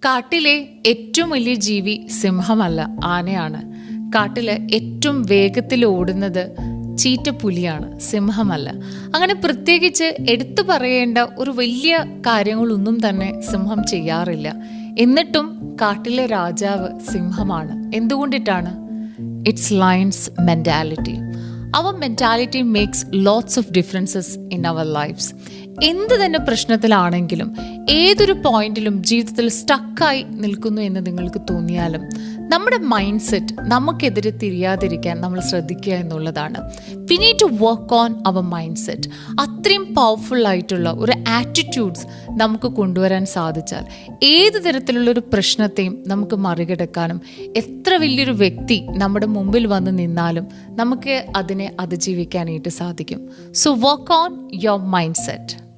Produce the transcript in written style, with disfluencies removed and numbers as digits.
കാട്ടിലെ ഏറ്റവും വലിയ ജീവി സിംഹമല്ല, ആനയാണ്. കാട്ടില് ഏറ്റവും വേഗത്തിൽ ഓടുന്നത് ചീറ്റപ്പുലിയാണ്, സിംഹമല്ല. അങ്ങനെ പ്രത്യേകിച്ച് എടുത്തു പറയേണ്ട ഒരു വലിയ കാര്യങ്ങളൊന്നും തന്നെ സിംഹം ചെയ്യാറില്ല. എന്നിട്ടും കാട്ടിലെ രാജാവ് സിംഹമാണ്. എന്തുകൊണ്ടിട്ടാണ്? It's lion's mentality. Our mentality makes lots of differences in our lives. എന്ത് തന്നെ പ്രശ്നത്തിലാണെങ്കിലും, ഏതൊരു പോയിന്റിലും ജീവിതത്തിൽ സ്റ്റക്കായി നിൽക്കുന്നു എന്ന് നിങ്ങൾക്ക് തോന്നിയാലും, നമ്മുടെ മൈൻഡ് സെറ്റ് നമുക്കെതിരെ തിരിയാതിരിക്കാൻ നമ്മൾ ശ്രദ്ധിക്കുക എന്നുള്ളതാണ്. We need to work on our mind set. അത്രയും പവർഫുൾ ആയിട്ടുള്ള ഒരു ആറ്റിറ്റ്യൂഡ്സ് നമുക്ക് കൊണ്ടുവരാൻ സാധിച്ചാൽ ഏത് തരത്തിലുള്ളൊരു പ്രശ്നത്തെയും നമുക്ക് മറികടക്കാനും, എത്ര വലിയൊരു വ്യക്തി നമ്മുടെ മുമ്പിൽ വന്ന് നിന്നാലും നമുക്ക് അതിനെ അതിജീവിക്കാനായിട്ട് സാധിക്കും. So work on your mind set.